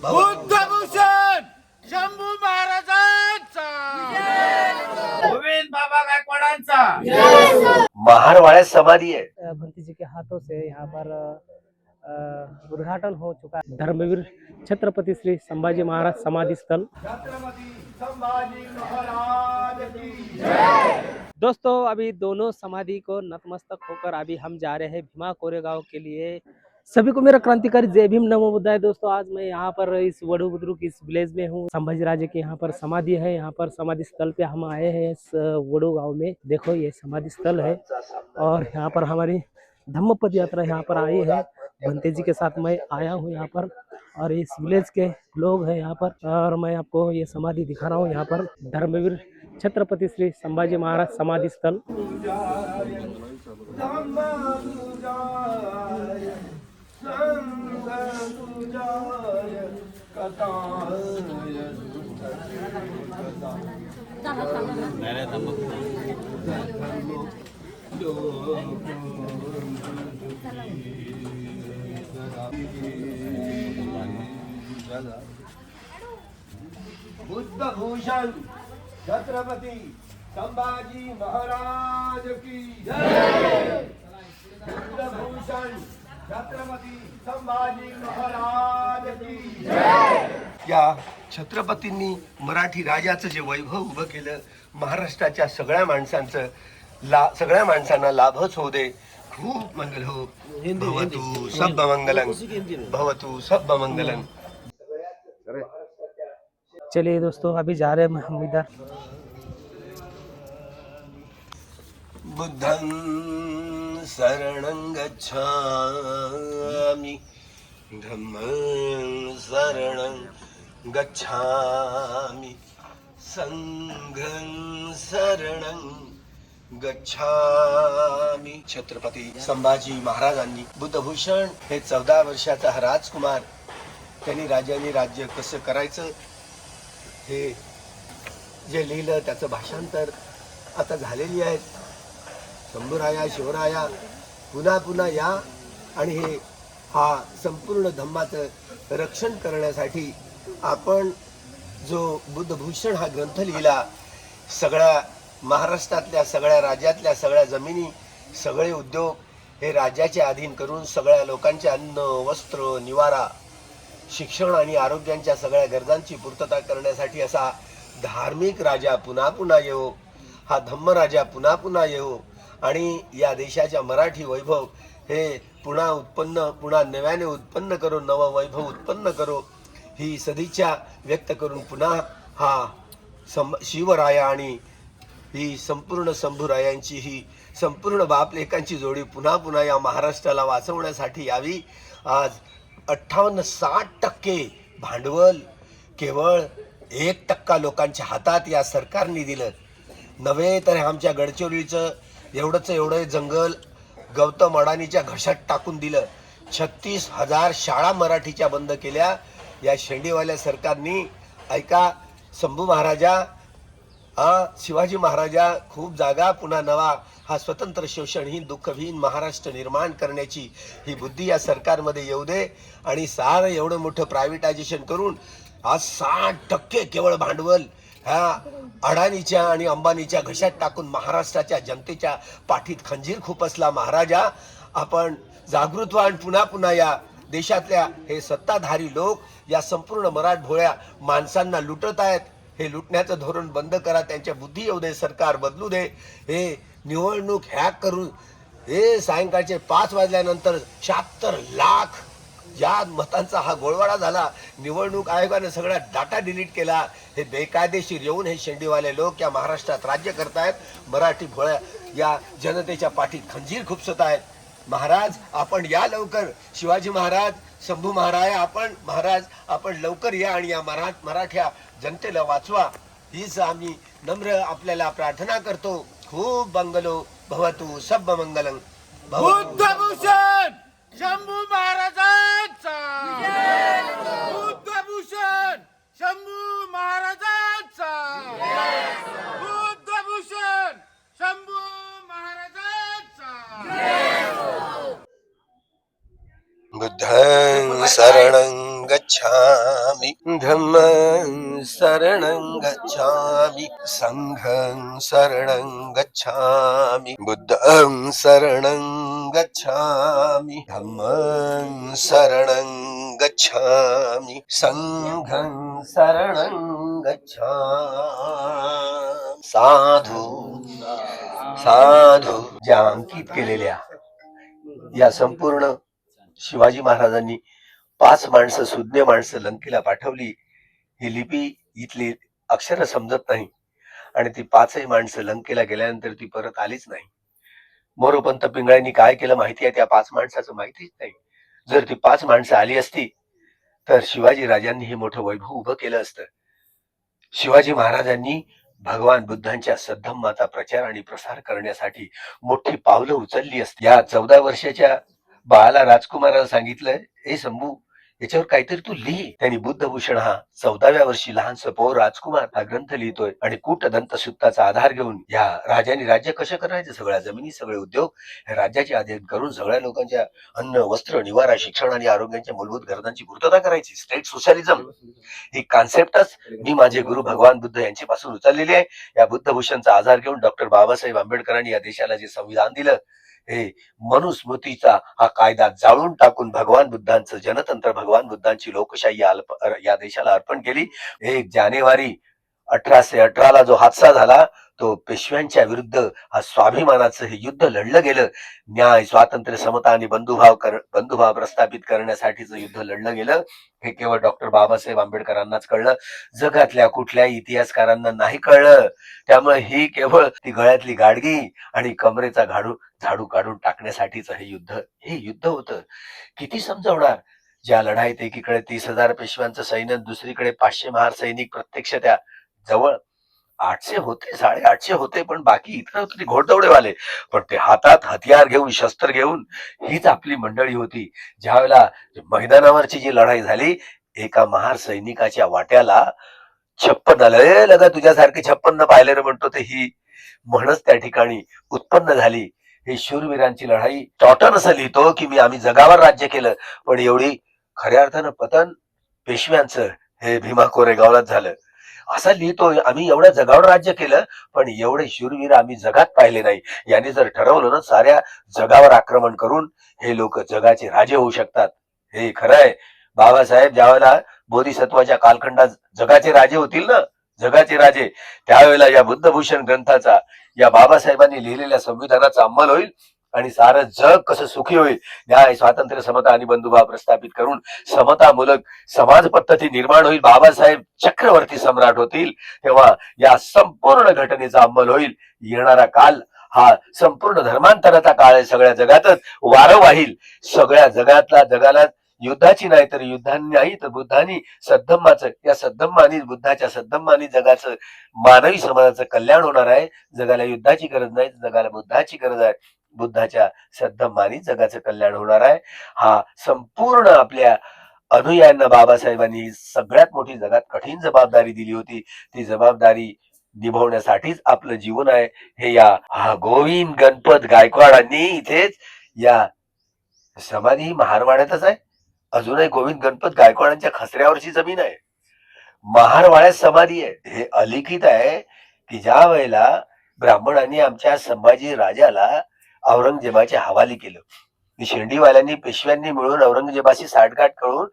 बुद्धभूषण शंभू महाराजांचा, गोविंद बाबा गायकवाडांचा महारवाड़ा समाधि है। भंती जी के हाथों से यहाँ पर उद्घाटन हो चुका है धर्मवीर छत्रपति श्री संभाजी महाराज समाधि स्थल। छत्रपति संभाजी महाराज की जय। दोस्तों अभी दोनों समाधि को नतमस्तक होकर अभी हम जा रहे हैं भीमा कोरेगांव के लिए। सभी को मेरा क्रांतिकारी जय भीम नमो बुद्धाय। दोस्तों आज मैं यहाँ पर इस वडू बुद्रुक इस विलेज में हूँ। संभाजी राजे की यहाँ पर समाधि है। यहाँ पर समाधि स्थल पे हम आए हैं इस वडू गांव में। देखो ये समाधि स्थल है और यहाँ पर हमारी धम्म पद यात्रा यहाँ पर आई है। भंते जी के साथ मैं आया हूँ यहाँ पर और इस विलेज के लोग हैं यहाँ पर और मैं आपको ये समाधि दिखा रहा हूँ। यहाँ पर धर्मवीर छत्रपति श्री संभाजी महाराज समाधि स्थल। बुद्धभूषण छत्रपति संभाजी महाराज की जय। बुद्धभूषण छत्रपति संभाजी महाराज की जय। या छत्रपतींनी मराठी राजाचं जे वैभव उभं केलं, महाराष्ट्राच्या सगळ्या माणसांचं सगळ्या माणसांना लाभच होऊ दे। खूप मंगल हो। भवतु सब मंगलम, भवतु सब मंगलम। चलिए दोस्तों अभी जा रहे हैं हम इधर। बुद्धं शरणं गच्छामि, धम्मं शरणं गच्छामि, संघं शरणं गच्छामि। छत्रपती संभाजी महाराजांनी बुद्धभूषण हे 14 वर्षाचा हा राजकुमार, त्यांनी राजांनी राज्य कसं करायचं हे जे लिहिलं त्याचं भाषांतर आता झालेली आहे। शंभूराया शिवराया पुन्हा पुन्हा या आणि हे हा संपूर्ण धम्माचं रक्षण करण्यासाठी आपण जो बुद्धभूषण हा ग्रंथ लिहिला, सगळ्या महाराष्ट्रातल्या सगळ्या राज्यातल्या सगळ्या जमिनी सगळे उद्योग हे राज्याच्या अधीन करून सगळ्या लोकांचे अन्न वस्त्र निवारा शिक्षण आणि आरोग्याच्या सगळ्या गरजांची पूर्तता करण्यासाठी असा धार्मिक राजा पुन्हा पुन्हा येवो, हा धम्म राजा पुन्हा पुन्हा येवो आणि या देशाच्या मराठी वैभव हे पुन्हा नव्याने उत्पन्न करो, नवं वैभव उत्पन्न करो ही सदिच्छा व्यक्त करून पुन्हा हा शिवराया आणि ही संपूर्ण शंभूरायांची ही संपूर्ण बापलेकांची जोडी पुन्हा पुन्हा या महाराष्ट्राला वाचवण्यासाठी यावी। आज 58-60% भांडवल केवळ 1% लोकांच्या हातात या सरकारने दिलं नव्हे तर आमच्या गडचिरोलीचं एवढं जंगल गौतम अडाणीच्या घशात टाकून दिलं। 36,000 शाळा मराठीच्या बंद केल्या या शेंडीवाल्या सरकारनी। ऐका शंभू महाराजा शिवाजी महाराजा खूप जागा पुन्हा नवा हा स्वतंत्र शोषणहीन दुःखहीन महाराष्ट्र निर्माण करण्याची ही बुद्धी या सरकारमध्ये येऊ दे आणि सारं एवढं मोठं प्रायव्हेटायझेशन करून आज 60% केवळ भांडवल ह्या अडाणीच्या आणि अंबानीच्या घशात टाकून महाराष्ट्राच्या जनतेच्या पाठीत खंजीर खुपसला। महाराजा आपण जागृत व्हा आणि पुन्हा पुन्हा या देशातल्या हे सत्ताधारी लोक या संपूर्ण मराठभोळ्या माणसांना लुटत आहेत, हे लुटण्याचं धोरण बंद करा, त्यांच्या बुद्धी येऊ दे, सरकार बदलू दे। हे निवडणूक हॅक करून हे सायंकाळचे 5 वाजल्यानंतर 76 लाख या मतांचा हा गोळवाडा झाला। निवडणूक आयोगाने सगळा डाटा डिलीट केला। हे बेकायदेशीर येऊन हे शेंडीवाले लोक या महाराष्ट्रात राज्य करतायत, मराठी भोळ्या या जनतेच्या पाठीत खंजीर खुपसत आहेत। महाराज आपण या लवकर, शिवाजी महाराज शंभू महाराज आपण लवकर या आणि या मराठ्या जनतेला वाचवा हीच आम्ही नम्र आपल्याला प्रार्थना करतो। खूप बंगलो भवतु सब मंगलम। बुद्धभूषण शंभू महाराजांचा, बुद्धभूषण शंभू महाराजांचा, बुद्धभूषण शंभू महाराजांचा। बुद्धं शरणं गच्छामि धम्मं शरणं गच्छामि संघं शरणं गच्छामि बुद्धं शरणं गच्छामि धम्मं शरणं गच्छामि संघं शरणं गच्छामि साधू साधू ज्या अंकित केलेल्या या संपूर्ण शिवाजी महाराजांनी 5 माणसं सुज्ञ माणसं लंकेला पाठवली. ही लिपी इथली अक्षर समजत नाही आणि ती 5ही माणसं लंकेला गेल्यानंतर ती परत आलीच नाही. मोरोपंत पिंगळ्यांनी काय केलं माहिती आहे त्या 5 माणसाचं माहितीच नाही. जर ती 5 माणसं आली असती तर शिवाजी राजांनी हे मोठं वैभव उभं केलं असतं. शिवाजी महाराजांनी भगवान बुद्धांच्या सद्धम्माचा प्रचार आणि प्रसार करण्यासाठी मोठी पावलं उचलली असती. या 14 वर्षाच्या बाळाला राजकुमाराला सांगितलं, ए शंभू याच्यावर काहीतरी तू लिही. त्यांनी बुद्धभूषण हा 14व्या वर्षी लहानसं पोर राजकुमार हा ग्रंथ लिहितोय आणि कूट दंतसुत्ताचा आधार घेऊन या राजाने राज्य कसं करायचं, सगळ्या जमिनी सगळे उद्योग हे राज्याचे अधीन करून सगळ्या लोकांच्या अन्न वस्त्र निवारा शिक्षण आणि आरोग्याच्या मूलभूत गरजांची पूर्तता करायची. स्टेट सोशलिझम ही कॉन्सेप्टच मी माझे गुरु भगवान बुद्ध यांच्यापासून उचललेली आहे. या बुद्धभूषणचा आधार घेऊन डॉक्टर बाबासाहेब आंबेडकरांनी या देशाला जे संविधान दिलं हे मनुस्मृतीचा हा कायदा जाळून टाकून भगवान बुद्धांचं जनतंत्र भगवान बुद्धांची लोकशाही या देशाला अर्पण केली. 1 जानेवारी 1818ला जो हादसा झाला तो पेशव्यांच्या विरुद्ध हा स्वाभिमानाचं हे युद्ध लढलं गेलं. न्याय स्वातंत्र्य समता आणि बंधुभाव प्रस्थापित करण्यासाठीचं युद्ध लढलं गेलं. हे केवळ डॉक्टर बाबासाहेब आंबेडकरांनाच कळलं, जगातल्या कुठल्याही इतिहासकारांना नाही कळलं. त्यामुळे ही केवळ ती गळ्यातली गाडगी आणि कमरेचा झाडू काढून टाकण्यासाठीच हे युद्ध होतं. किती समजावणार. ज्या लढाईत एकीकडे 30,000 पेशव्यांचं सैन्य, दुसरीकडे 500 महार सैनिक, प्रत्यक्ष त्या जवळ 800 होते 850 होते पण बाकी इतर होते घोडदौडेवाले. पण ते हातात हतियार घेऊन शस्त्र घेऊन हीच आपली मंडळी होती. ज्यावेळेला मैदानावरची जी लढाई झाली एका महार सैनिकाच्या वाट्याला 56 आलं. लगा तुझ्यासारखे 56 पाहिले रे म्हणतो ते ही म्हणच त्या ठिकाणी उत्पन्न झाली. ही शूरवीरांची लढाई. टॉटन असं लिहितो की आम्ही जगावर राज्य केलं पण एवढी खऱ्या अर्थानं पतन पेशव्यांचं हे भीमा कोरेगावलाच झालं. असं लिहितोय आम्ही एवढ्या जगावर राज्य केलं पण एवढे शूरवीर आम्ही जगात पाहिले नाही. यांनी जर ठरवलं ना साऱ्या जगावर आक्रमण करून हे लोक जगाचे राजे होऊ शकतात. हे खरं आहे. बाबासाहेब ज्यावेळेला बोधिसत्वाच्या कालखंडात जगाचे राजे होतील ना, जगाचे राजे, त्यावेळेला या बुद्धभूषण ग्रंथाचा या बाबासाहेबांनी लिहिलेल्या संविधानाचा अंमल होईल आणि सारं जग कसं सुखी होईल. न्याय स्वातंत्र्य समता आणि बंधुभाव प्रस्थापित करून समतामूलक समाज पद्धती निर्माण होईल. बाबासाहेब चक्रवर्ती सम्राट होतील तेव्हा या संपूर्ण घटनेचा अंमल होईल. येणारा काल हा संपूर्ण धर्मांतराचा काळ आहे. सगळ्या जगातच वारं वाहील. सगळ्या जगाला युद्धाची नाही तर युद्धांनी नाही तर बुद्धांनी सद्धम्माचं, या सद्धम्मानी बुद्धाच्या सद्धम्मानी जगाचं मानवी समाजाचं कल्याण होणार आहे. जगाला युद्धाची गरज नाही, जगाला बुद्धाची गरज आहे. बुद्धाच्या सद्धम्मानी जगाचं कल्याण होणार आहे. हा संपूर्ण आपल्या अनुयायांना बाबासाहेबांनी सगळ्यात मोठी जगात कठीण जबाबदारी दिली होती. ती जबाबदारी निभावण्यासाठीच आपलं जीवन आहे. हे या गोविंद गणपत गायकवाडांनी इथेच या समाधी महारवाड्यातच आहे. अजूनही गोविंद गणपत गायकवाडांच्या खसऱ्यावरची जमीन आहे. महारवाड्यात समाधी आहे. हे अलिखित आहे की ज्या वेळेला ब्राह्मणांनी आमच्या संभाजी राजाला औरंगजेबाच्या हवाली केलं, शेंडीवाल्यांनी पेशव्यांनी मिळून औरंगजेबाशी साठगाठ करून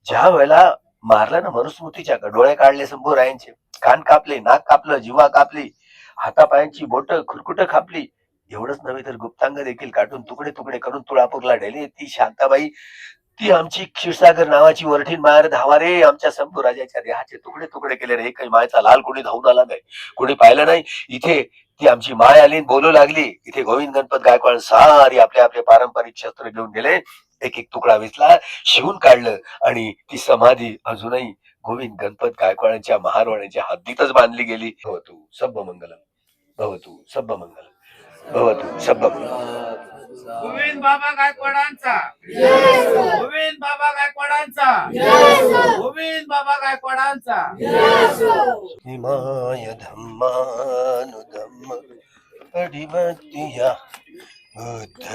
ज्या वेळेला मारलं ना मनुस्मृतीच्या डोळे काढले शंभूरायांचे, कान कापले, नाक कापलं, जिवा कापली, हातापायांची बोट खुरकुट कापली. एवढंच नव्हे तर गुप्तांग देखील काढून तुकडे तुकडे करून तुळापूरला नेले. ती शांताबाई, ती आमची क्षीरसागर नावाची वरठीन मायर धावा रे, आमच्या शंभूराजाच्या देहाचे तुकडे तुकडे केले रे. काही मायचा लाल कोणी धावून आला नाही, कोणी पाहिलं नाही. इथे ती आमची माय आली बोलू लागली. इथे गोविंद गणपत गायकवाड सारी आपले आपले पारंपरिक शस्त्र घेऊन गेले. एक एक तुकडा वेचला, शिवून काढलं आणि ती समाधी अजूनही गोविंद गणपत गायकवाडांच्या महारवाड्याच्या हद्दीतच बांधली गेली. भवतु सब्ब मंगलम, भवतु सब्ब मंगलम, भवतु सब्ब मंगलम. गोविंद बाबा गायकवाडांचा, गोविंद बाबा गायकवाडांचा, गोविंद बाबा गायकवाडांचा. हिमाय धम्मानुधम्म अडिमत्तिया बुद्ध.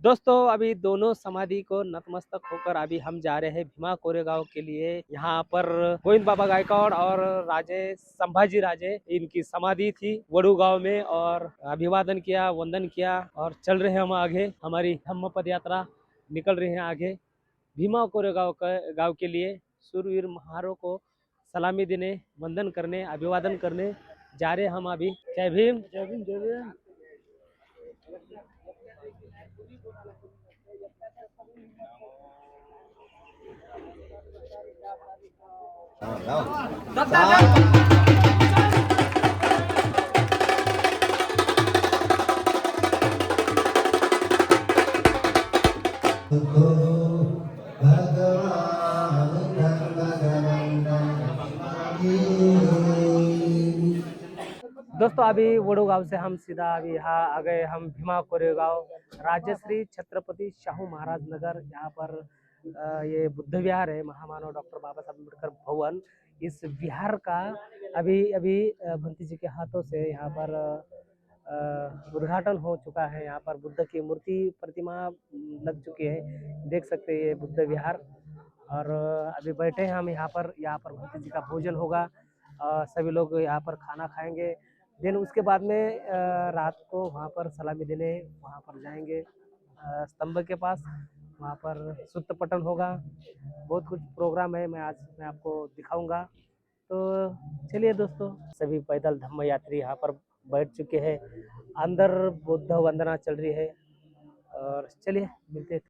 दोस्तों अभी दोनों समाधि को नतमस्तक होकर अभी हम जा रहे हैं भीमा कोरेगांव के लिए। यहाँ पर गोविंद बाबा गायकवाड़ और राजे संभाजी राजे इनकी समाधि थी वडू गांव में, और अभिवादन किया, वंदन किया और चल रहे हैं हम आगे। हमारी धम्म पद यात्रा निकल रही है आगे भीमा कोरेगांव गांव के लिए। सूरवीर महारों को सलामी देने, वंदन करने, अभिवादन करने जा रहे हम अभी। जय भीम, जय भीम, जय भीम। दोस्तों अभी वडू गांव से हम सीधा अभी यहाँ आ गए हम भीमा कोरेगांव, राजश्री छत्रपति शाहू महाराज नगर। यहाँ पर ये बुद्ध विहार है, महामानव डॉक्टर बाबा साहब अम्बेडकर भवन। इस विहार का अभी अभी भंती जी के हाथों से यहाँ पर उद्घाटन हो चुका है। यहाँ पर बुद्ध की मूर्ति प्रतिमा लग चुकी है, देख सकते हैं ये बुद्ध विहार। और अभी बैठे हैं हम यहाँ पर भंती जी का भोजन होगा। सभी लोग यहाँ पर खाना खाएंगे। देन उसके बाद में रात को वहाँ पर सलामी देने वहाँ पर जाएंगे स्तंभ के पास, वहाँ पर सुत्त पठन होगा। बहुत कुछ प्रोग्राम है, मैं आपको दिखाऊंगा। तो चलिए दोस्तों, सभी पैदल धम्म यात्री यहाँ पर बैठ चुके हैं, अंदर बुद्ध वंदना चल रही है। और चलिए मिलते हैं।